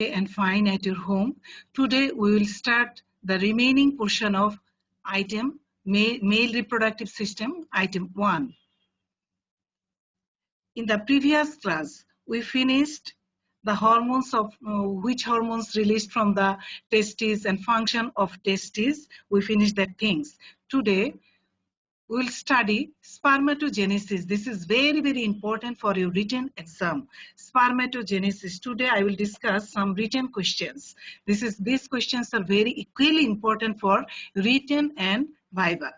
And fine at your home. Today we will start the remaining portion of item male reproductive system, item 1. In the previous class, we finished the hormones of which hormones released from the testes and function of testes. We finished that things. Today we will study spermatogenesis. This is very, very important for your written exam. Spermatogenesis. Today I will discuss some written questions. These questions are very equally important for written and viva.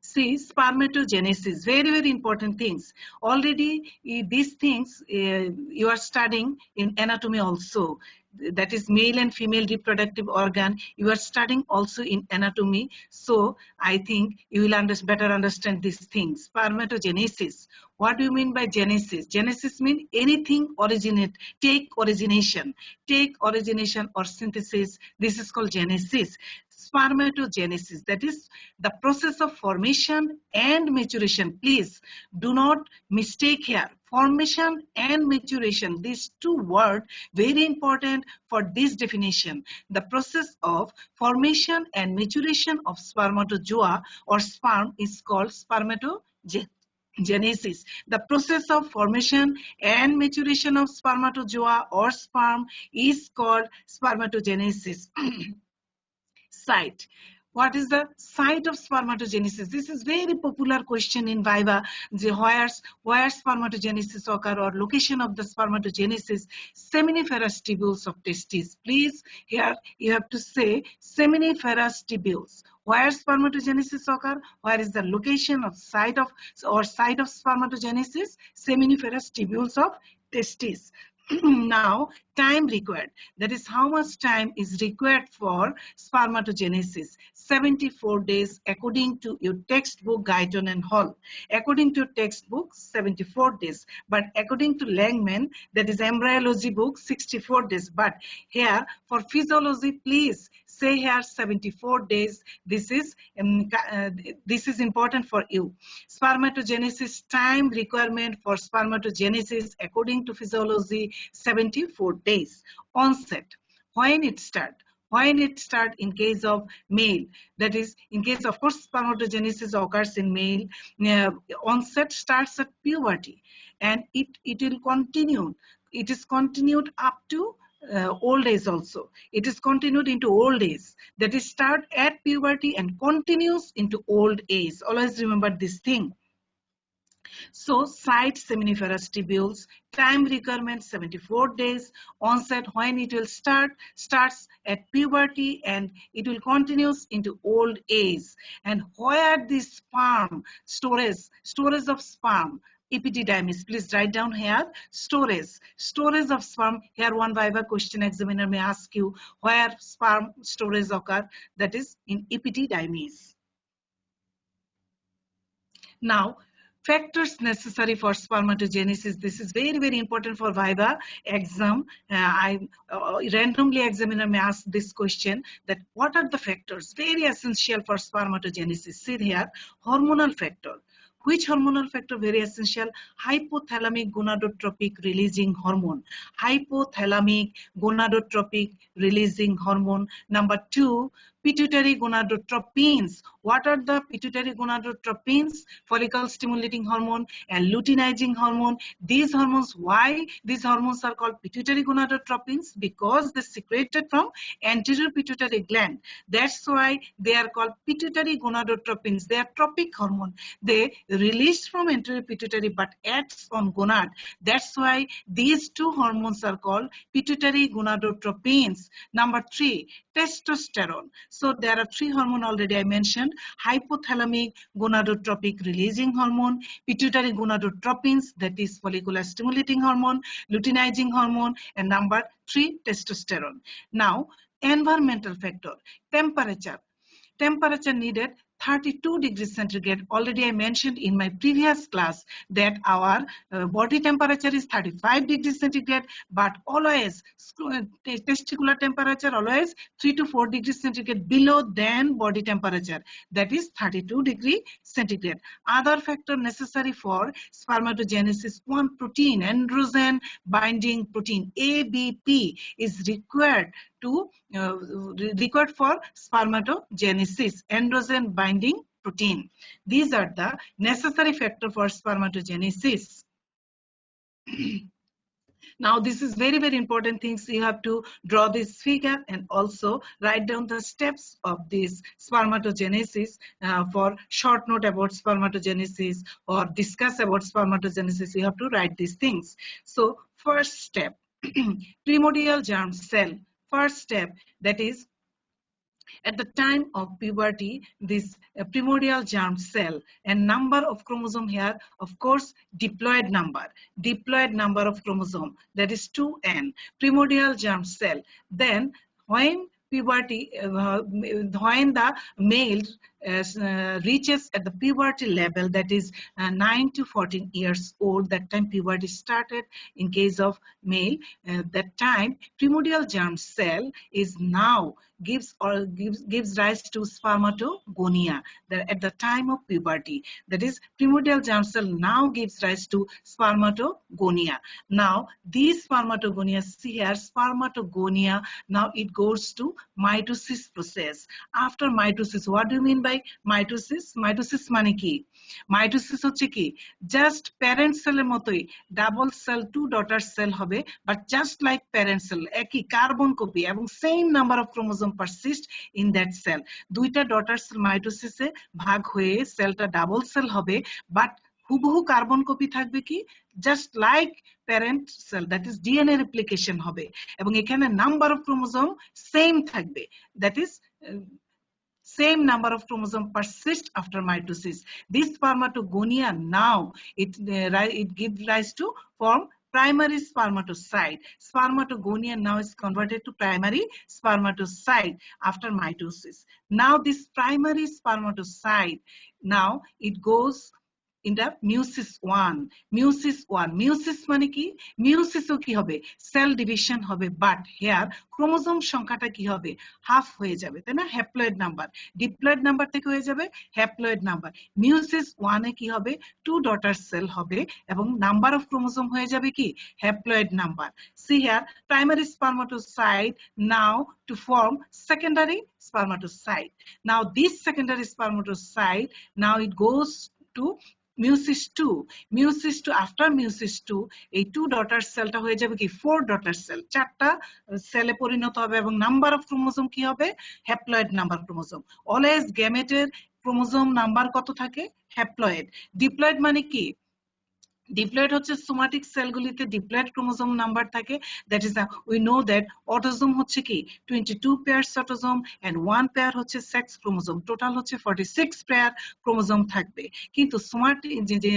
See, spermatogenesis, very, very important things. Already these things you are studying in anatomy also. That is male and female reproductive organ. You are studying also in anatomy. So I think you will better understand these things. Spermatogenesis. What do you mean by genesis? Genesis means anything originate, take origination or synthesis. This is called genesis. Spermatogenesis, that is the process of formation and maturation. Please do not mistake here. Formation and maturation, these two words very important for this definition. The process of formation and maturation of spermatozoa or sperm is called spermatogenesis. The process of formation and maturation of spermatozoa or sperm is called spermatogenesis. Site. What is the site of spermatogenesis? This is very popular question in Viva. Where spermatogenesis occur or location of the spermatogenesis? Seminiferous tubules of testes. Please, here you have to say seminiferous tubules. Where spermatogenesis occur? Where is the location of site of spermatogenesis? Seminiferous tubules of testes. Now, time required. That is how much time is required for spermatogenesis. 74 days according to your textbook Guyton and Hall. According to textbook, 74 days. But according to Langman, that is embryology book, 64 days. But here for physiology, please say here 74 days. This is important for you. Spermatogenesis time requirement for spermatogenesis according to physiology, 74 days. Onset, when it start? When it start in case of male, that is in case of course spermatogenesis occurs in male. Onset starts at puberty and it will continue. It is continued up to old age also. It is continued into old age. That is start at puberty and continues into old age. Always remember this thing. So site seminiferous tubules, time requirement 74 days, onset when it will starts at puberty and it will continues into old age. And where the sperm storage of sperm, epididymis, please write down here storage of sperm. Here one viva question examiner may ask you where sperm storage occur, that is in epididymis. Now factors necessary for spermatogenesis. This is very, very important for Viva exam. Randomly examiner may ask this question that what are the factors very essential for spermatogenesis? See here, hormonal factor. Which hormonal factor very essential? Hypothalamic gonadotropic releasing hormone. Hypothalamic gonadotropic releasing hormone. Number 2, pituitary gonadotropins. What are the pituitary gonadotropins? Follicle stimulating hormone and luteinizing hormone. These hormones, why these hormones are called pituitary gonadotropins? Because they secreted from anterior pituitary gland. That's why they are called pituitary gonadotropins. They are tropic hormone. They released from anterior pituitary but acts on gonad. That's why these two hormones are called pituitary gonadotropins. Number 3, testosterone. So there are 3 hormones already I mentioned. Hypothalamic gonadotropic releasing hormone, pituitary gonadotropins, that is follicular stimulating hormone, luteinizing hormone, and number 3, testosterone. Now, environmental factor, temperature. Temperature needed 32 degrees centigrade. Already I mentioned in my previous class that our body temperature is 35 degrees centigrade, but always testicular temperature always 3 to 4 degrees centigrade below than body temperature, that is 32 degree centigrade. Other factor necessary for spermatogenesis, one protein, androgen binding protein ABP, is required for spermatogenesis, androgen binding protein. These are the necessary factor for spermatogenesis. Now this is very, very important things. You have to draw this figure and also write down the steps of this spermatogenesis. For short note about spermatogenesis or discuss about spermatogenesis, you have to write these things. So first step, primordial germ cell. First step, that is at the time of puberty, this primordial germ cell and number of chromosome here, of course, diploid number of chromosome, that is 2n, primordial germ cell. Then when puberty, when the male reaches at the puberty level, that is 9 to 14 years old, that time puberty started in case of male, that time primordial germ cell is now gives rise to spermatogonia at the time of puberty. That is, primordial germ cell now gives rise to spermatogonia. Now these spermatogonia, see here, spermatogonia, now it goes to mitosis process. After mitosis, what do you mean by mitosis? Mitosis মানে কি? Mitosis হচ্ছে কি? Just parent cell এর মতোই double cell, two daughter cell হবে, but just like parent cell, একই carbon copy এবং same number of chromosome persist in that cell. দুইটা daughter cell mitosis এ ভাগ হয়ে সেলটা ডাবল সেল হবে, but হুবহু কার্বন কপি থাকবে কি? Just like parent cell, that is DNA replication হবে এবং এখানে number of chromosome same থাকবে, that is same number of chromosome persist after mitosis. This spermatogonia now it gives rise to form primary spermatocyte. Spermatogonia now is converted to primary spermatocyte after mitosis. Now this primary spermatocyte, now it goes in the meiosis 1. Meiosis মানে কি? Meiosis কি হবে? Cell division হবে, but here chromosome সংখ্যাটা কি হবে? Half হয়ে যাবে, তাই না? Haploid number. Diploid number থেকে হয়ে যাবে haploid number. Meiosis 1 এ কি হবে? 2 daughter cell হবে এবং number of chromosome হয়ে যাবে কি? Haploid number. See here, primary spermatocyte now to form secondary spermatocyte. Now this secondary spermatocyte, now it goes to meiosis 2. Meiosis 2, after meiosis 2 এই 2 daughter cellটা হয়ে যাবে কি 4 daughter cell, চারটা সেলে পরিণত হবে এবং নাম্বার অফ ক্রোমোসোম কি হবে? Haploid number chromosome. অলওয়েজ গ্যামেটের ক্রোমোসোম নাম্বার কত থাকে? হ্যাপ্লয়েড। ডিপ্লয়েড মানে কি? ডিপ্লয়েড হচ্ছে সোমাটিক সেলগুলিতে ডিপ্লয়েড ক্রোমোসোম নাম্বার থাকে, that is we know that autosome হচ্ছে কি 22 পেয়ারস অটোজোম এন্ড 1 পেয়ার হচ্ছে সেক্স ক্রোমোসোম, টোটাল হচ্ছে 46 পেয়ার ক্রোমোসোম থাকবে। কিন্তু সোমাটিক যে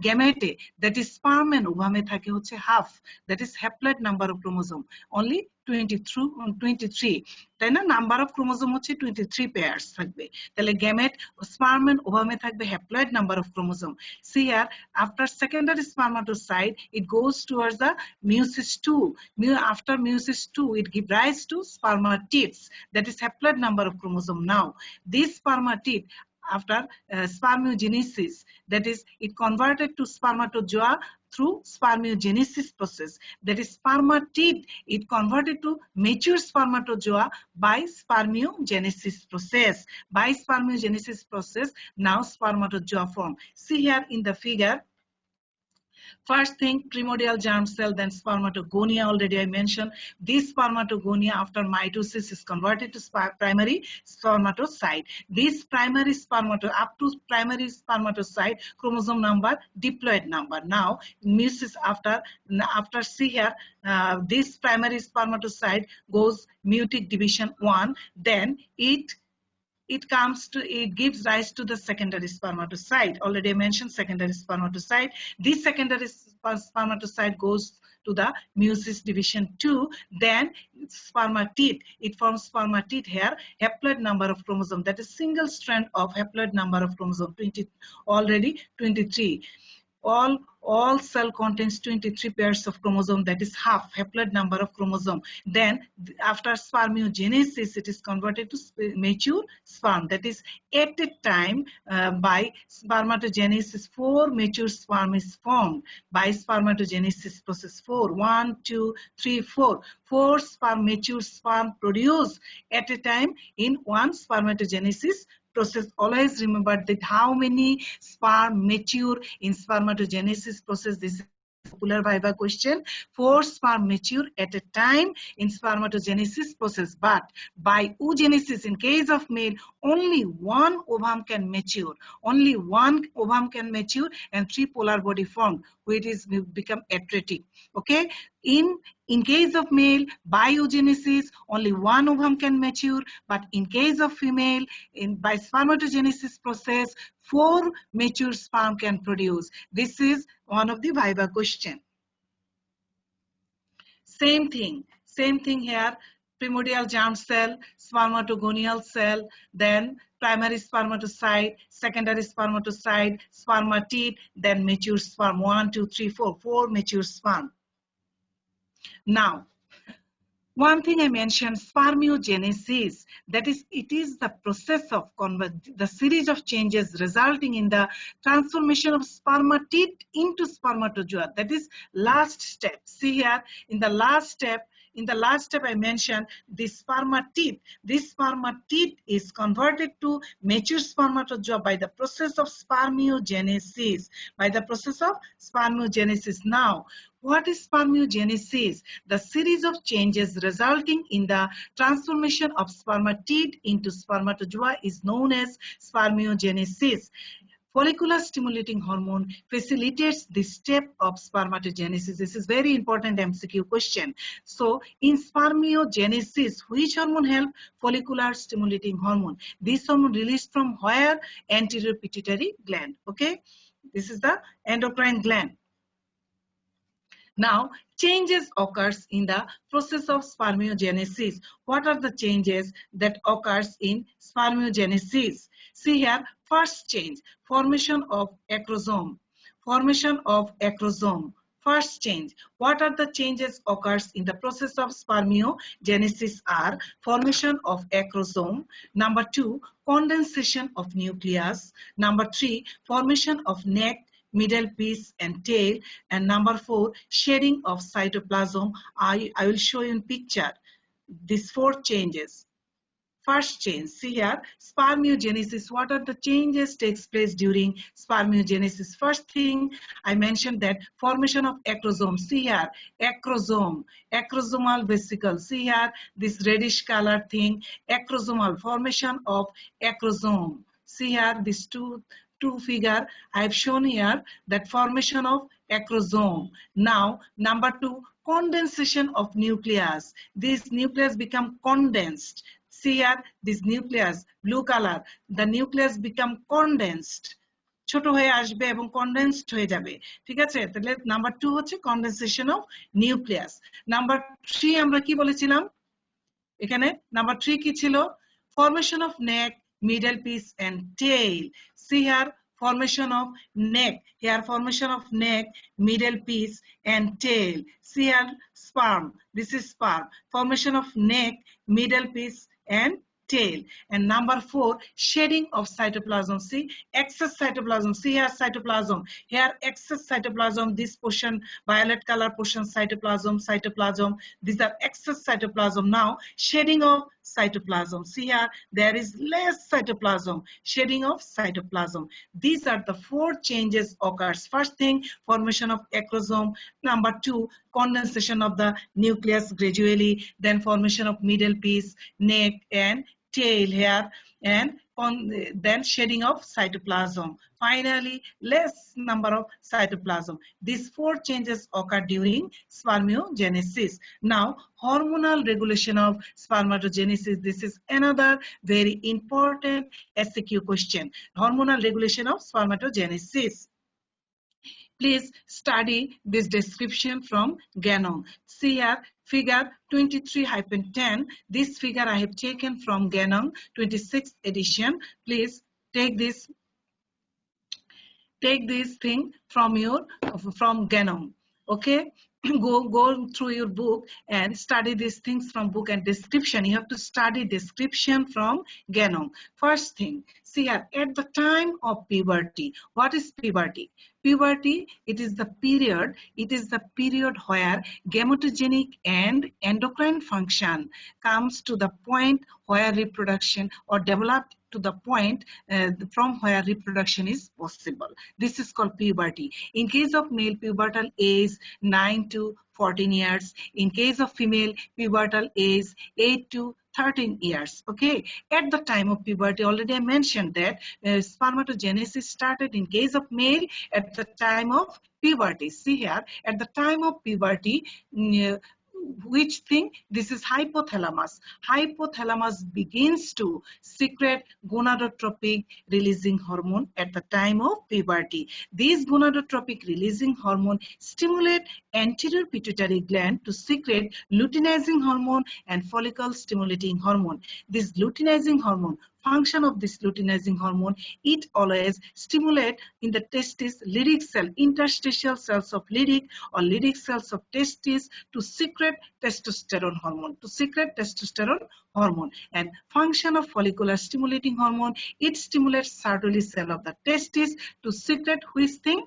গ্যামেটে, দ্যাট ইজ স্পার্ম এন্ড ওভামে থাকে হচ্ছে half, that is haploid number of chromosome only 23, তাই না? নাম্বার অফ ক্রোমোসোম হচ্ছে 23 পেয়ারস থাকবে। তাহলে গ্যামেট স্পার্ম এন্ড ওভামে থাকবে haploid number of chromosome. See here, after secondary spermatocyte, it goes towards the meiosis 2. After meiosis 2, it gives rise to spermatids, that is haploid number of chromosome. Now this spermatid, after spermiogenesis, that is it converted to spermatozoa through spermiogenesis process, that is spermatid, it converted to mature spermatozoa by spermiogenesis process. By spermiogenesis process, now spermatozoa form. See here in the figure, first thing primordial germ cell, then spermatogonia, already I mentioned. This spermatogonia after mitosis is converted to primary spermatocyte. This primary up to primary spermatocyte, chromosome number, diploid number. Now meiosis after see here, this primary spermatocyte goes meiotic division 1, then it gives rise to the secondary spermatocyte. Already I mentioned secondary spermatocyte. This secondary spermatocyte goes to the meiosis division 2. Then spermatid, it forms spermatid here, haploid number of chromosome, that is single strand of haploid number of chromosome, 20, already 23. All cell contains 23 pairs of chromosome, that is half haploid number of chromosome. Then after spermiogenesis, it is converted to mature sperm, that is at a time by spermatogenesis 4 mature sperm is formed by spermatogenesis process 4. 1 2 3 4 4 sperm mature sperm produced at a time in one spermatogenesis process. Always remember that how many sperm mature in spermatogenesis process. This is a popular viva question. 4 sperm mature at a time in spermatogenesis process, but by oogenesis, in case of male, only one ovum can mature. Only one ovum can mature and 3 polar body formed, which is become atretic. Okay. In case of male, by oogenesis, only one ovum can mature, but in case of female, by spermatogenesis process, 4 mature sperm can produce. This is one of the viva question. Same thing here. Primordial germ cell, spermatogonial cell, then primary spermatocyte, secondary spermatocyte, spermatid, then mature sperm. 1 2 3 4 4 mature sperm. Now, one thing I mentioned, spermiogenesis, that is, it is the process of the series of changes resulting in the transformation of spermatid into spermatozoa. That is last step. See here, in the last step I mentioned this spermatid. This spermatid is converted to mature spermatozoa by the process of spermiogenesis. Now, what is spermiogenesis? The series of changes resulting in the transformation of spermatid into spermatozoa is known as spermiogenesis. Follicular stimulating hormone facilitates this step of spermatogenesis. This is very important MCQ question. So in spermiogenesis, which hormone help? Follicular stimulating hormone. This hormone released from where? Anterior pituitary gland. Okay, this is the endocrine gland. Now, changes occurs in the process of spermiogenesis. What are the changes that occurs in spermiogenesis? See here, first change, formation of acrosome. First change. What are the changes occurs in the process of spermiogenesis are formation of acrosome. Number 2, condensation of nucleus. Number 3, formation of neck, middle piece and tail, and number 4, shedding of cytoplasm. I will show you in picture these 4 changes. First change, see here, spermiogenesis. What are the changes takes place during spermiogenesis? First thing I mentioned that formation of acrosome. See here, acrosome, acrosomal vesicle. See here, this reddish color thing, acrosomal, formation of acrosome. See here, this two figure I have shown here, that formation of acrosome. Now, number 2, condensation of nucleus. This nucleus become condensed. See here, this nucleus, blue color, the nucleus become condensed. ছোট হয়ে আসবে এবং condensed হয়ে যাবে, ঠিক আছে? তাহলে number 2 হচ্ছে কনডেনসেশন অফ নিউক্লিয়াস। নাম্বার 3 আমরা কি বলেছিলাম এখানে? নাম্বার 3 কি ছিল? Formation of neck, middle piece and tail. See here, formation of neck. Here, formation of neck, middle piece and tail. See here, sperm. This is sperm. Formation of neck, middle piece and tail. And number 4, shedding of cytoplasm. See, excess cytoplasm. See here, cytoplasm. Here, excess cytoplasm. This portion, violet color portion, cytoplasm. These are excess cytoplasm. Now, shedding of cytoplasm. See here, there is less cytoplasm. Shedding of cytoplasm. These are the 4 changes occurs. First thing, formation of acrosome. Number 2, condensation of the nucleus gradually. Then formation of middle piece, neck and tail here, and then shedding of cytoplasm. Finally, less number of cytoplasm. These 4 changes occur during spermiogenesis. Now, hormonal regulation of spermatogenesis. This is another very important SQ question. Hormonal regulation of spermatogenesis. Please study this description from Ganon. See here, figure 23-10. This figure I have taken from Ganon 26th edition. Please take this thing from Ganon. Okay. Go through your book and study these things from book and description. You have to study description from Ganon. First thing, see here, at the time of puberty. What is puberty? Puberty, it is the period where gametogenic and endocrine function comes to the point where reproduction, or developed to the point from where reproduction is possible. This is called puberty. In case of male, pubertal age 9 to 14 years. In case of female, pubertal age 8 to 13 years. Okay, at the time of puberty, already I mentioned that spermatogenesis started in case of male at the time of puberty. See here, at the time of puberty, which thing? This is hypothalamus. Hypothalamus begins to secrete gonadotropic releasing hormone at the time of puberty. These gonadotropic releasing hormone stimulate anterior pituitary gland to secrete luteinizing hormone and follicle stimulating hormone. This luteinizing hormone, function of this luteinizing hormone, it always stimulate in the testis Leydig cell, interstitial cells of Leydig or Leydig cells of testis to secrete testosterone hormone. And function of follicular stimulating hormone, it stimulates Sertoli cell of the testis to secrete which thing?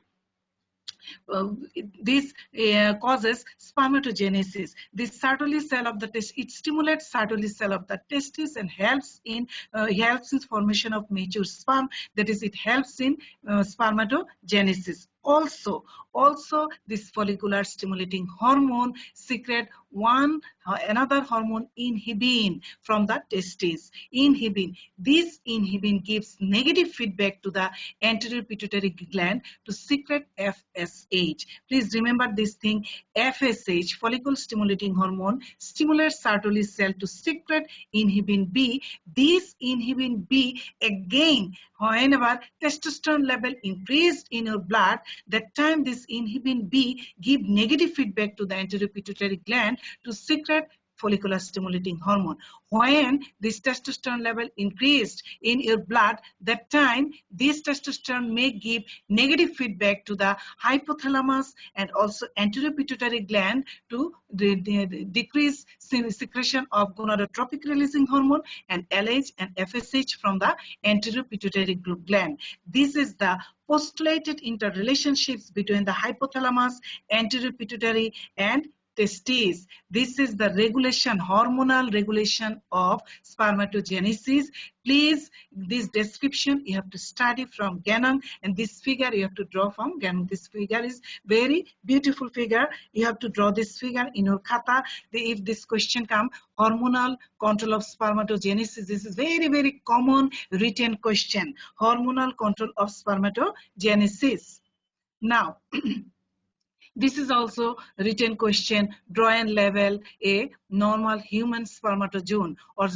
This causes spermatogenesis. This Sertoli cell of the testis, it stimulates Sertoli cell of the testis and helps in formation of mature sperm. That is, it helps in spermatogenesis. Also, this follicular stimulating hormone secrete another hormone, inhibin, from the testes. Inhibin. This inhibin gives negative feedback to the anterior pituitary gland to secrete FSH. Please remember this thing. FSH, follicle stimulating hormone, stimulates Sertoli cell to secrete inhibin B. This inhibin B, again, whenever testosterone level increased in your blood, that time this inhibin B give negative feedback to the anterior pituitary gland to secrete follicular stimulating hormone. When this testosterone level increased in your blood, that time this testosterone may give negative feedback to the hypothalamus and also anterior pituitary gland to decrease secretion of gonadotropic releasing hormone and LH and FSH from the anterior pituitary gland. This is the postulated interrelationships between the hypothalamus, anterior pituitary, and testes. This is the regulation, hormonal regulation of spermatogenesis. Please, this description you have to study from Ganon, and this figure you have to draw from Ganon. This figure is very beautiful figure. You have to draw this figure in your khata. If this question come, hormonal control of spermatogenesis, this is very, very common written question. Hormonal control of spermatogenesis. Now, this is also a written question. Draw and label a normal human spermatozoon or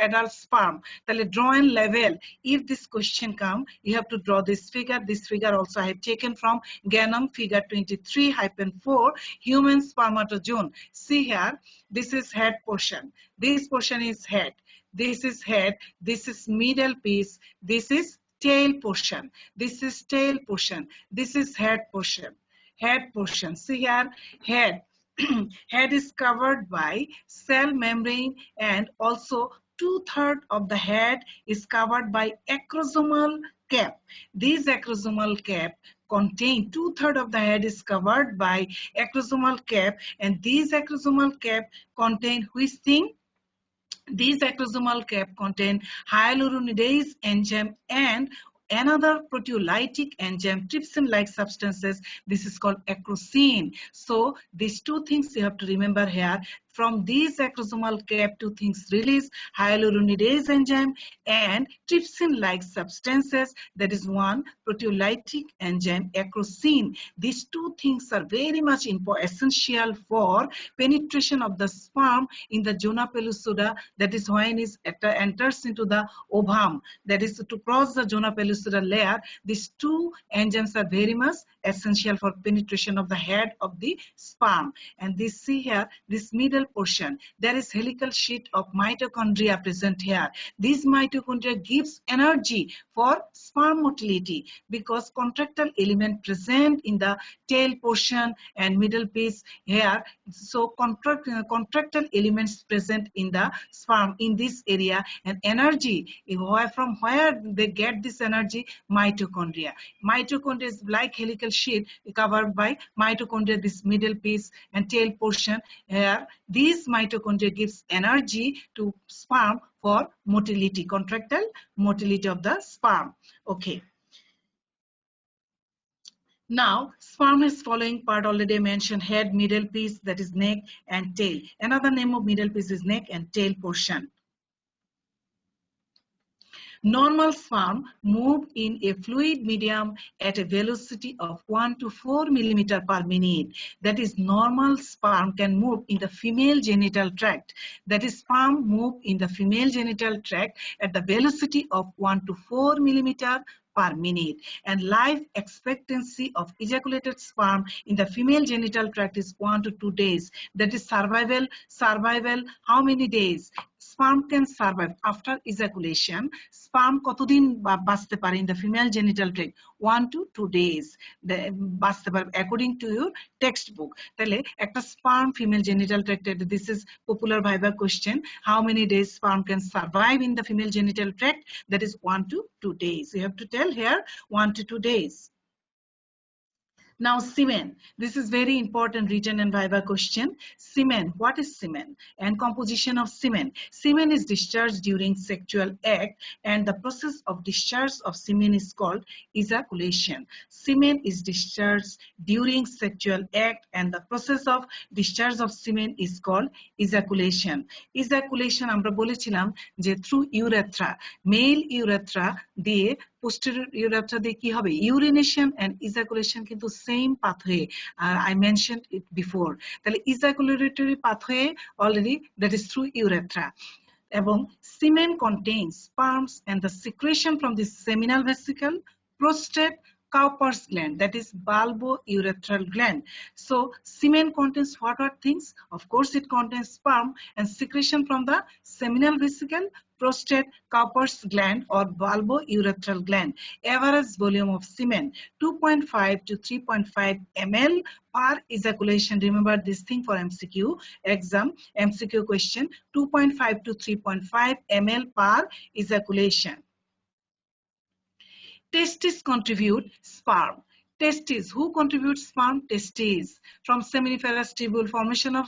adult sperm. Then draw and label. If this question come, you have to draw this figure. This figure also I have taken from Ganon, figure 23-4, human spermatozoon. See here, this is head portion. This portion is head. This is head. This is middle piece. This is tail portion. This is tail portion. This is head portion. Head portion. See here, head. Head is covered by cell membrane, and also 2/3 of the head is covered by acrosomal cap. This acrosomal cap contain 2/3 of the head is covered by acrosomal cap, and these acrosomal cap contain which thing? These acrosomal cap contain hyaluronidase enzyme and another proteolytic enzyme, trypsin-like substances. This is called acrosine. So these two things you have to remember here. From these acrosomal cap, two things release: hyaluronidase enzyme and trypsin-like substances, that is one proteolytic enzyme, acrosin. These two things are very much essential for penetration of the sperm in the zona pellucida, that is when it enters into the ovum, that is to cross the zona pellucida layer. These two enzymes are very much essential for penetration of the head of the sperm. And this, see here, this middle portion, there is helical sheet of mitochondria present here. This mitochondria gives energy for sperm motility because contractile element present in the tail portion and middle piece here. So contractile elements present in the sperm in this area, and energy, from where they get this energy? Mitochondria. Mitochondria is like helical sheet covered by mitochondria, this middle piece and tail portion here. These mitochondria gives energy to sperm for motility, contractile motility of the sperm. Okay. Now, sperm is following part already mentioned: head, middle piece, that is neck, and tail. Another name of middle piece is neck and tail portion. Normal sperm move in a fluid medium at a velocity of 1 to 4 millimeter per minute. That is, normal sperm can move in the female genital tract. That is, sperm move in the female genital tract at the velocity of 1 to 4 millimeter per minute. And life expectancy of ejaculated sperm in the female genital tract is 1 to 2 days. That is survival, how many days? Sperm can survive after ejaculation. Sperm কতদিন বাঁচতে পারে in the female genital tract? 1 to 2 days বাঁচতে পারে according to your textbook. তাহলে একটা sperm female genital tract, this is popular viva question, how many days sperm can survive in the female genital tract? That is 1 to 2 days. You have to tell here 1 to 2 days. Now, semen. This is very important written and viva question. Semen. What is semen? And composition of semen. Semen is discharged during sexual act, and the process of discharge of semen is called ejaculation. Semen is discharged during sexual act, and the process of discharge of semen is called ejaculation. Ejaculation আমরা বলেছিলাম যে through urethra, male urethra দিয়ে posterior urethra দিয়ে কি হবে? Urination and ejaculation কিন্তু same pathway. I mentioned it before. তাহলে ejaculatory pathway already, that is through urethra. এবং semen contains sperms and the secretion from the seminal vesicle, prostate, Cowper's gland, that is bulbourethral gland. So semen contains what are things? Of course, it contains sperm and secretion from the seminal vesicle, prostate, Cowper's gland or bulbourethral gland. Average volume of semen 2.5 to 3.5 ml per ejaculation. Remember this thing for MCQ exam, MCQ question, 2.5 to 3.5 ml per ejaculation. Testes contribute sperm. Testes. Who contributes sperm? Testes. From seminiferous tubule, formation of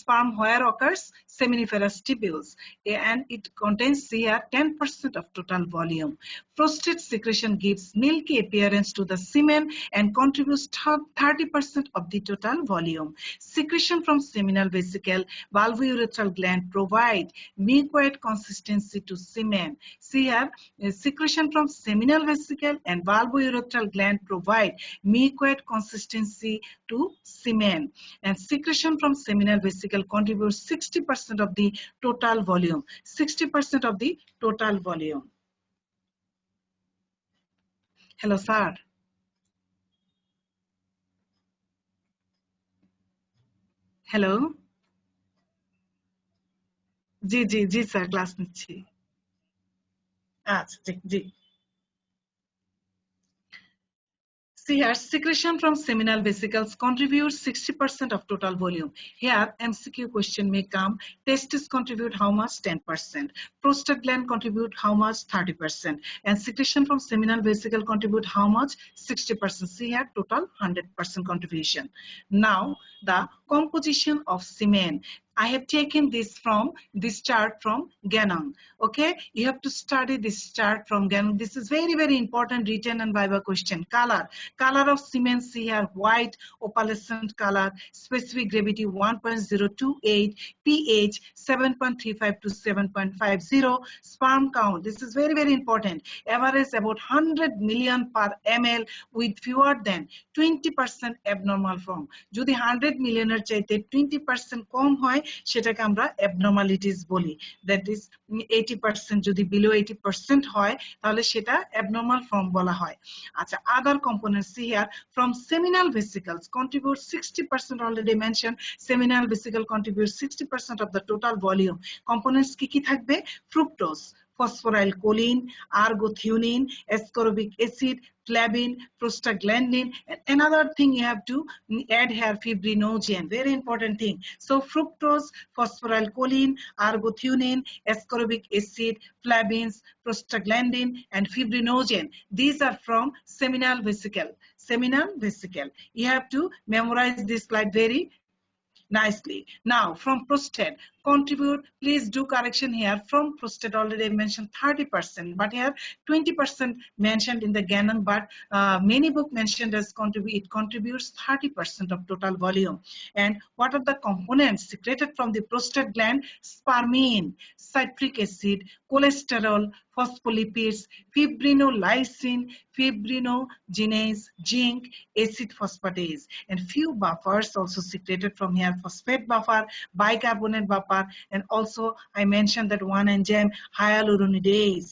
sperm where occurs? Seminiferous tubules. And it contains here 10% of total volume. Prostate secretion gives milky appearance to the semen and contributes 30% of the total volume. Secretion from seminal vesicle, bulbourethral gland provide mucoid consistency to semen. See here, secretion from seminal vesicle and bulbourethral gland provide mucoid consistency to semen, and secretion from seminal vesicle contributes 60% of the total volume. 60% of the total volume. Hello, sir. Hello. G G G sir, class নিচ্ছি। আচ্ছা, জি। See here, secretion from seminal vesicles contributes 60% of total volume. Here, MCQ question may come. Testes contribute how much? 10%. Prostate gland contribute how much? 30%. And secretion from seminal vesicle contribute how much? 60%. See here, total 100% contribution. Now, the composition of semen. I have taken this from this chart from Ganong. Okay, you have to study this chart from Ganong. This is very, very important written and viva question. Color of cement here, white opalescent color, specific gravity 1.028, pH 7.35 to 7.50, sperm count, this is very, very important, average about 100 million per ml with fewer than 20% abnormal form. যদি 100 মিলিয়নের চাইতে 20% কম হয় সেটাকে আমরা abnormalities বলি, that is 80%, যদি below 80% হয় তাহলে সেটা abnormal form বলা হয়। আচ্ছা, other components see here from seminal vesicles contribute 60%, already mentioned, seminal vesicle contributes 60% of the total volume. Components কি কি থাকবে? Fructose, phosphorylcholine, argothioneine, ascorbic acid, flavin, prostaglandin, and another thing you have to add here, fibrinogen, very important thing. So fructose, phosphorylcholine, argothioneine, ascorbic acid, flavins, prostaglandin, and fibrinogen, these are from seminal vesicle. Seminal vesicle, you have to memorize this slide very nicely. Now from prostate contribute, please do correction here, from prostate already I mentioned 30%, but here 20% mentioned in the Ganong, but many book mentioned as it contributes 30% of total volume. And what are the components secreted from the prostate gland? Spermine, citric acid, cholesterol, phospholipids, fibrinolysin, fibrinogenase, zinc, acid phosphatase, and few buffers also secreted from here, phosphate buffer, bicarbonate buffer, and also I mentioned that one enzyme, hyaluronidase.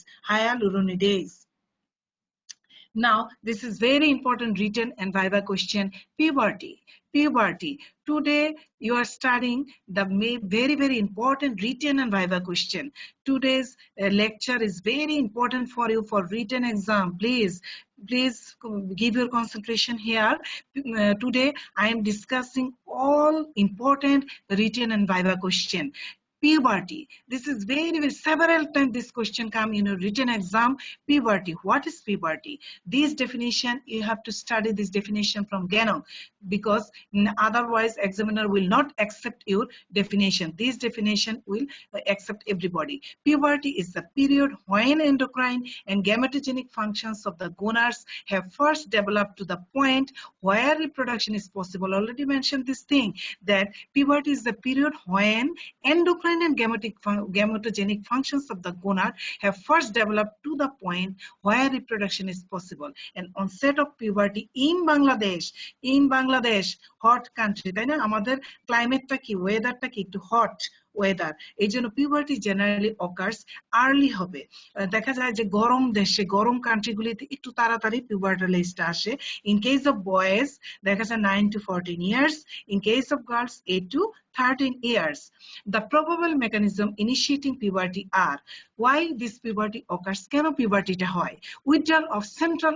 Now this is very important written and viva question, puberty. Today you are studying the very, very important written and viva question. Today's lecture is very important for you for written exam. Please give your concentration here. Today I am discussing all important written and viva question. Puberty, this is very, very several times this question come in a written exam. Puberty, what is puberty? This definition, you have to study this definition from Ganong, because otherwise examiner will not accept your definition. This definition will accept everybody. Puberty is the period when endocrine and gametogenic functions of the gonads have first developed to the point where reproduction is possible. Already mentioned this thing, that puberty is the period when endocrine and gametogenic functions of the gonad have first developed to the point where reproduction is possible. And onset of puberty in Bangladesh, hot country, তাই না? আমাদের ক্লাইমেটটা কি, ওয়েদারটা কি একটু hot weather, এই জন্য puberty generally occurs early হবে। দেখা যায় যে গরম দেশে, গরম কান্ট্রিগুলিতে একটু তাড়াতাড়ি পিউবার্টাল এজটা আসে। ইন কেস অফ বয়েজ দেখা যায় 9 to 14 years, in case of girls 8 to 13 years. The probable mechanism initiating puberty are, why this puberty occurs, কেন পিউবার্টিটা হয়? Withdrawal of central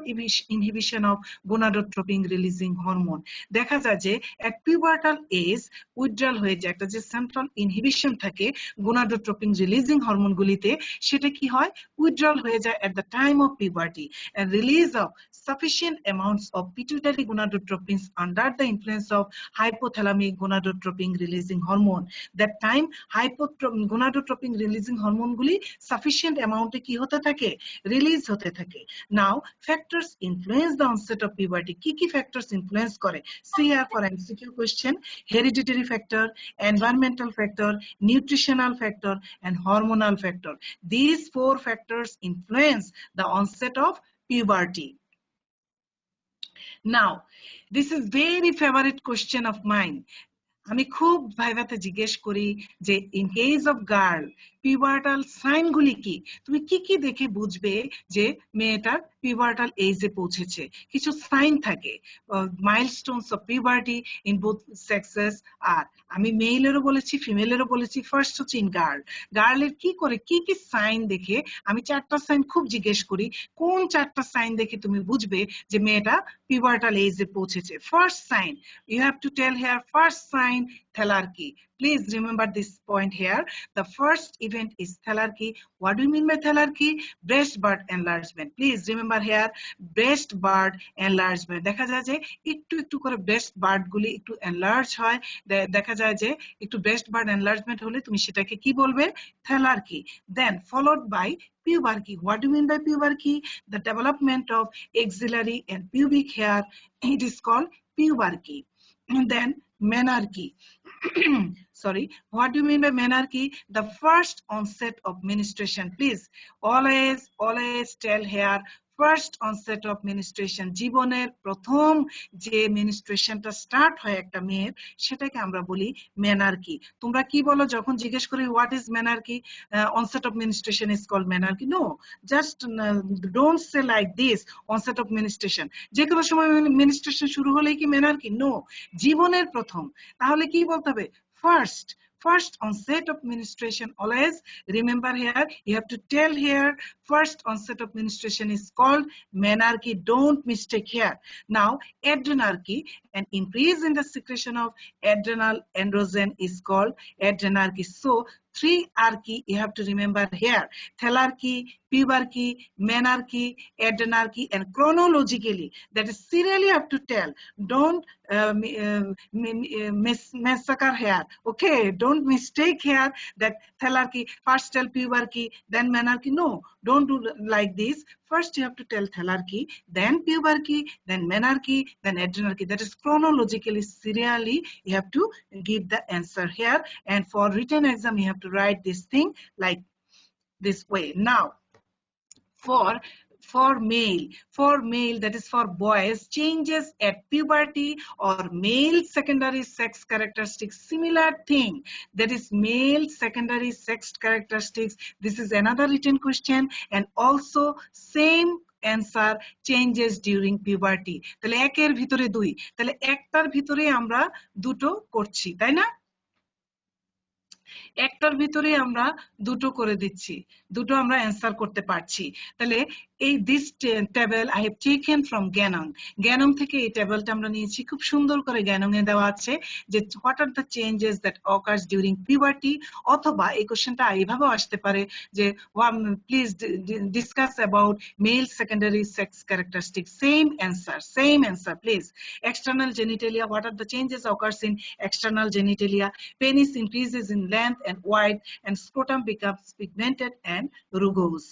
inhibition of gonadotropin releasing hormone, দেখা যায় যে at pubertal age withdrawal হয়ে যায়, একটা যে সেন্ট্রাল ইনহিবিশন থাকে gonadotropin রিলিজিং হরমোন গুলিতে, সেটা কি হয়, withdrawal হয়ে যায় at the time of puberty, and release of sufficient amounts of pituitary gonadotropins under the influence of hypothalamic gonadotropin releasing hormone. That time gonadotropin releasing hormone গুলি sufficient amount কি হতে থাকে, রিলিজ হতে থাকে। Now factors influence the onset of puberty, কি factors influence করে? See here for MCQ question, hereditary factor, environmental factor, nutritional factor, and hormonal factor. These 4 factors influence the onset of puberty. Now this is very favorite question of mine. আমি খুব ভাইভাতে জিজ্ঞেস করি যে in case of girl pubertal sign গুলি কি, তুমি কি দেখে বুঝবে যে মেয়েটার পিউবার্টাল এজে পৌঁছেছে? কিছু সাইন থাকে, milestones of puberty in both sexes. আর আমি মেইলেরও বলেছি, ফিমেলেরও বলেছি। ফার্স্ট হচ্ছে ইন গার্লের কি করে, কি সাইন দেখে, আমি 4টা সাইন খুব জিজ্ঞেস করি, কোন 4টা সাইন দেখে তুমি বুঝবে যে মেয়েটা পিউবার্টাল এজে পৌঁছেছে? First sign, you have to tell here, first sign thelarchy. Please remember this point here. The first event is thelarchy. What do you mean by thelarchy? Breast bud enlargement. Please remember here, breast bud enlargement. দেখা যায় যে একটু একটু করে breast bud গুলি একটু enlarge হয়, দেখা যায় যে একটু breast bud enlargement হলে তুমি সেটাকে কি বলবে? thelarchy. Then followed by puberty. What do you mean by puberty? The development of axillary and pubic hair. It is called puberty. And then menarche. Sorry, what do you mean by menarche? The first onset of menstruation. Please always tell here, first onset of menstruation. জীবনের প্রথম যে menstruationটা start হয় একটা মেয়ের, সেটাকে আমরা বলি menarche. তোমরা কি বলো যখন জিজ্ঞেস করি what is menarche? Onset of menstruation is called menarche. No, just don't say like this, onset of menstruation. যে কোনো সময় menstruation শুরু হলেই কি menarche? No, জীবনের প্রথম। তাহলে কি বলতে হবে? First onset of menstruation. Always remember here, you have to tell here, first onset of menstruation is called menarche. Don't mistake here. Now adrenarche, an increase in the secretion of adrenal androgen is called adrenarche. So 3 arche you have to remember here: thelarche, puberty, menarche, adrenarche, and chronologically, that is serially you have to tell. Don't massacre here. Okay, don't mistake here that thelarche, first tell puberty, then menarche. No, don't do like this. First you have to tell thelarche, then puberty, then menarche, then adrenarche. That is chronologically, serially you have to give the answer here. And for written exam you have to write this thing like this way. Now for male, that is for boys, changes at puberty or male secondary sex characteristics, similar thing, that is male secondary sex characteristics. This is another written question, and also same answer, changes during puberty. তাহলে একের ভিতরে দুই, তাহলে একটার ভিতরে আমরা দুটো করছি, তাই না? একটার ভিতরে আমরা দুটো করে দিচ্ছি, দুটো আমরা অ্যানসার করতে পারছি। তাহলে এই this table I have taken from জ্ঞানং। জ্ঞানং থেকে এই টেবলটা আমরা নিয়েছি, খুব সুন্দর করে জ্ঞানং এ দেওয়া আছে যে what are the changes that occurs during puberty. অথবা এই কোশ্চেনটা এইভাবেও আসতে পারে যে please discuss about male secondary sex characteristic. Same answer please. External genitalia, what are the changes occurs in external genitalia? Penis increases in length and width, and scrotum becomes pigmented and rugose.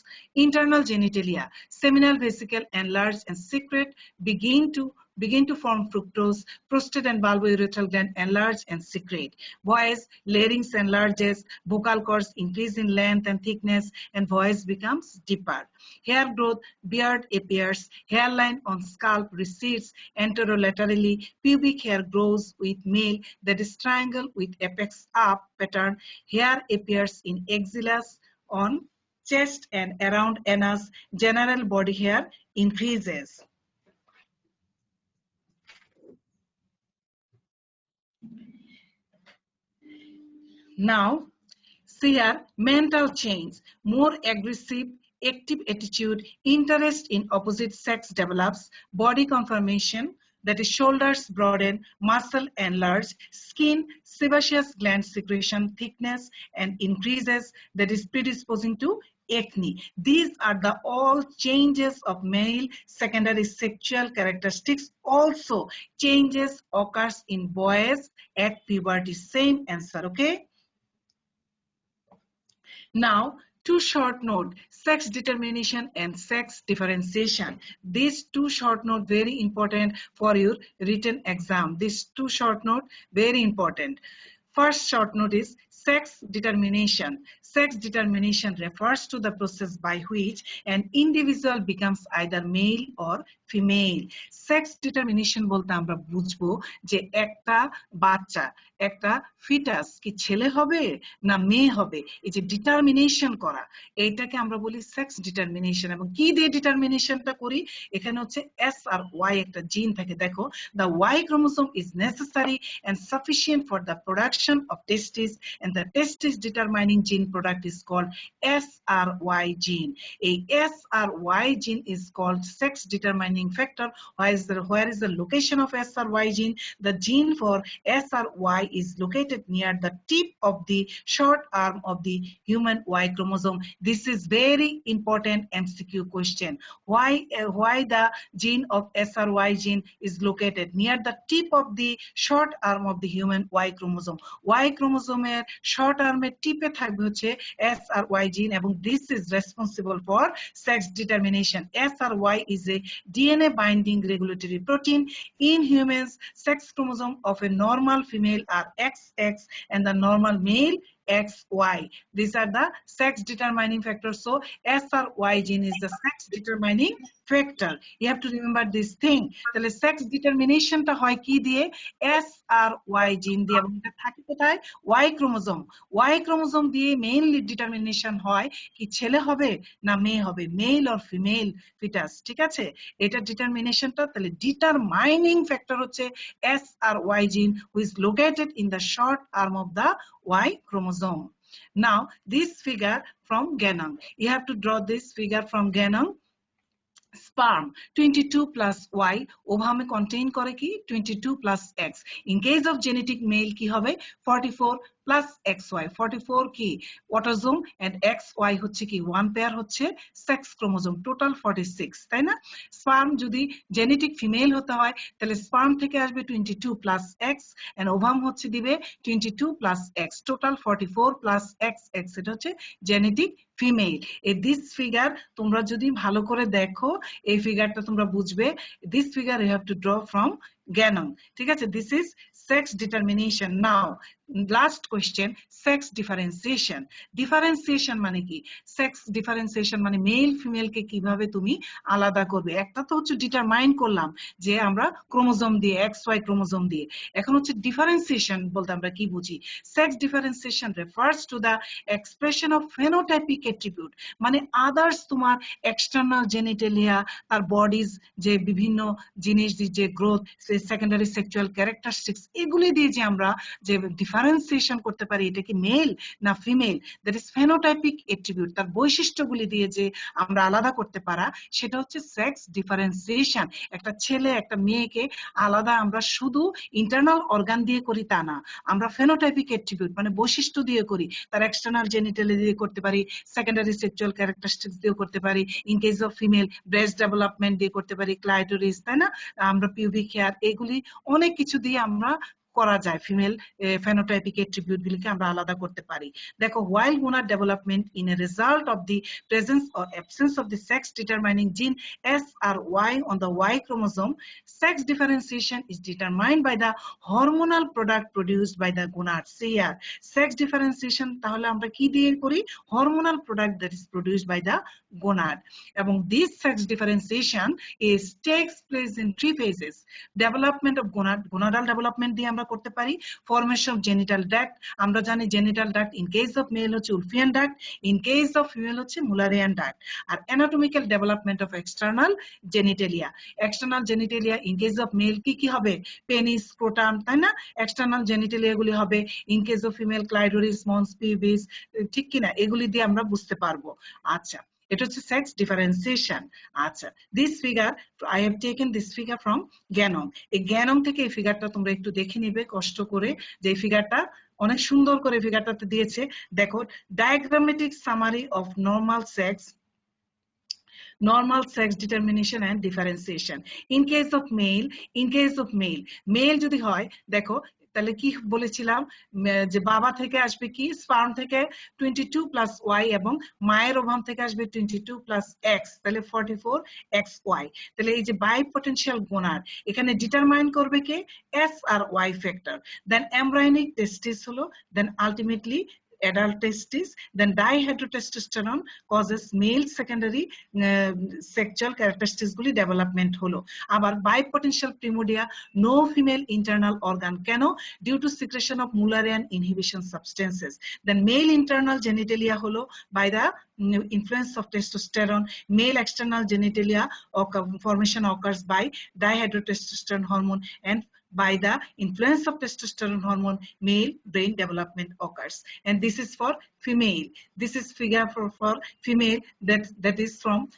Internal genitalia, seminal vesicle enlarge and secrete, begin to form fructose. Prostate and bulbourethral gland enlarge and secrete. Boys, larynx enlarges, vocal cords increase in length and thickness, and voice becomes deeper. Hair growth, beard appears, hairline on scalp recedes anterolaterally, pubic hair grows with male, that is triangle with apex up pattern. Hair appears in axillae, on chest and around anus. General body hair increases. Now, see here, mental change, more aggressive, active attitude, interest in opposite sex develops, body conformation, that is shoulders broaden, muscle enlarge, skin, sebaceous gland secretion thickness and increases, that is predisposing to acne. These are the all changes of male secondary sexual characteristics. Also changes occurs in boys at puberty. Same answer, okay? Now, two short note, sex determination and sex differentiation. These two short note very important for your written exam. These two short note very important. First short note is sex determination. Sex determination refers to the process by which an individual becomes either male or female. Sex determination বলতে আমরা বুঝবো যে একটা বাচ্চা, একটা foetus কি ছেলে হবে না মেয়ে হবে, এই যে ডিটারমিনেশন করা, এইটাকে আমরা বলি সেক্স ডিটারমিনেশন। এবং কি দিয়ে ডিটারমিনেশনটা করি? এখানে হচ্ছে এস আর ওয়াই একটা জিন থাকে। দেখো, the Y chromosome is necessary and sufficient for the production of testes, and and the testis determining gene product is called SRY gene. A SRY gene is called sex determining factor. Where is the location of SRY gene? The gene for SRY is located near the tip of the short arm of the human Y chromosome. This is very important MCQ question. Why the gene of SRY gene is located near the tip of the short arm of the human Y chromosome? Y chromosome short arm tipe থাকবে হচ্ছে SRY gene, এবং this is responsible for sex determination. SRY is a DNA binding regulatory protein. In humans, sex chromosome of a normal female are XX and the normal male XY. These are the sex determining factors. So SRY gene is the sex determining factor. You have to remember this thing. তাহলে sex determination টা হয় কি দিয়ে? SRY gene দিয়ে, এবং এটা থাকে কোথায়? Y chromosome. Y chromosome দিয়ে mainly determination হয় কি ছেলে হবে না মেয়ে হবে, male or female fetus, ঠিক আছে? এটা determinationটা তাহলে determining factor হচ্ছে SRY gene, who is located in the short arm of the Y chromosome. Now this figure from Ganong, you have to draw this figure from Ganong. Sperm 22 plus Y ওভামে contain করে কি 22 plus X. In case of genetic male কি হবে 44 plus XY. 44 কি autosome and XY হচ্ছে কি one pair হচ্ছে sex chromosome, total 46, তাই না? Sperm যদি genetic female হতে হয় তাহলে sperm থেকে আসবে 22 plus X and ওভাম হচ্ছে দিবে 22 plus X, total 44 plus XX. এটা হচ্ছে genetic female. This figure তোমরা যদি ভালো করে দেখো এই ফিগারটা তোমরা বুঝবে. This figure you have to draw from Ganong, ঠিক আছে? This is sex determination. Now last question, sex differentiation. Differentiation মানে কি? Sex differentiation মানে মেল ফিমেল কে কিভাবে তুমি আলাদা করবে। একটা তো হচ্ছে ডিটারমাইন করলাম যে আমরা ক্রোমোজোম দিয়ে XY ক্রোমোজোম দিয়ে, এখন হচ্ছে ডিফারেন্সিয়েশন বলতে আমরা কি বুঝি? Sex differentiation refers to the expression of phenotypic attribute, মানে আদার্স তোমার এক্সটার্নাল জেনিটালিয়া, তার বডিজ যে বিভিন্ন জিনিস যে গ্রোথ, সেকেন্ডারি সেক্সুয়াল ক্যারেক্টারিস্টিক্স, এগুলি দিয়ে যে আমরা যে ডিফারেন্সিয়েশন করতে পারি এটা কি মেল না female, that is phenotypic attribute, তার বৈশিষ্ট্যগুলি দিয়ে যে আমরা আলাদা করতে পারা সেটা হচ্ছে সেক্স ডিফারেন্সিয়েশন। একটা ছেলে একটা মেয়েকে আলাদা আমরা শুধু ইন্টারনাল অর্গান দিয়ে করি তা না, আমরা ফেনোটাইপিক এট্রিবিউট মানে বৈশিষ্ট্য দিয়ে করি, তার এক্সটার্নাল জেনিটালি দিয়ে করতে পারি, সেকেন্ডারি সেক্সুয়াল ক্যারেক্টারিস্টিক্স দিয়ে করতে পারি, in case of female breast development দিয়ে করতে পারি, ক্লাইটোরিস, তাই না? আমরা পিউবিক হেয়ার, এগুলি অনেক কিছু দিয়ে আমরা করা যায়, ফিমেল ফেনোটাইপিক এট্রিবিউট গুলিকে আমরা আলাদা করতে পারি। দেখো, while gonad development in a result of the presence or absence of the sex determining gene SRY on the Y chromosome, sex differentiation is determined by the hormonal product produced by the gonad. See here, sex differentiation তাহলে আমরা কি দিয়ে করি? Hormonal product that is produced by the gonad. এবং this sex differentiation takes place in 3 phases. Development of gonadal development দিয়ে আমরা করতে পারি, ফর্মেশন অফ জেনিটাল ডাক্ট, আমরা জানি genital duct in case of male হচ্ছে Wolffian duct, in case of female হচ্ছে Mullerian duct. আর anatomical development of external genitalia, external genitalia in case of male কি কি হবে? পেনিস, স্ক্রোটাম, তাই না? এক্সটার্নাল জেনিটালিয়া গুলি হবে, in case of female clitoris, mons, pubis, ঠিক কিনা? এগুলি দিয়ে আমরা বুঝতে পারবো। আচ্ছা, এটা হচ্ছে সেক্স ডিফারেন্সিয়েশন। আচ্ছা, this figure I have taken this figure from Ganong. এই গ্যানং থেকে এই ফিগারটা তোমরা একটু দেখে নিবে কষ্ট করে, যে এই ফিগারটা অনেক সুন্দর করে ফিগারটাতে দিয়েছে। দেখো, diagrammatic summary of normal sex determination and differentiation. In case of male যদি হয়, দেখো তাহলে কি বলেছিলাম যে বাবা থেকে আসবে কি স্পার্ম থেকে 22 প্লাস ওয়াই এবং মায়ের ওভাম থেকে আসবে 22 প্লাস এক্স, তাহলে 44 এক্স ওয়াই। তাহলে এই যে বাই পটেনশিয়াল গোনাড এখানে ডিটারমাইন করবে কে? এস আর ওয়াই ফ্যাক্টর। দেন এমব্রায়োনিক টেস্টিস হলো, then ultimately adult testis, then dihydrotestosterone causes male secondary sexual characteristics গুলি development হলো। আবার bipotential primordia, no female internal organ, কেন? due to secretion of Mullerian inhibition substances. Then male internal genitalia হলো by the influence of testosterone, male external genitalia formation occurs by dihydrotestosterone hormone, and by the influence of testosterone hormone, male brain development occurs. And this is for female. This is figure for female, that is from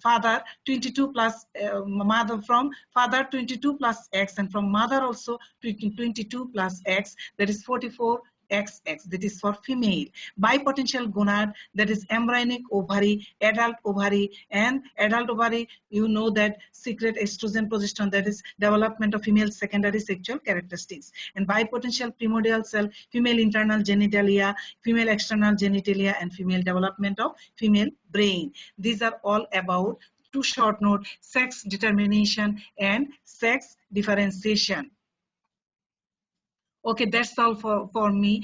father 22 plus mother, from father 22 plus X, and from mother also 22 plus X, that is 44 XX, that is for female. Bipotential gonad, that is embryonic ovary, adult ovary, and adult ovary, you know that secret estrogen, progesterone, that is development of female secondary sexual characteristics. And bipotential primordial cell, female internal genitalia, female external genitalia, and female development of female brain. These are all about, to short note, sex determination and sex differentiation. Okay, that's all from me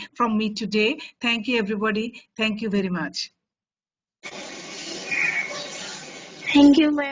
today. Thank you, everybody. Thank you very much. Thank you, ma'am.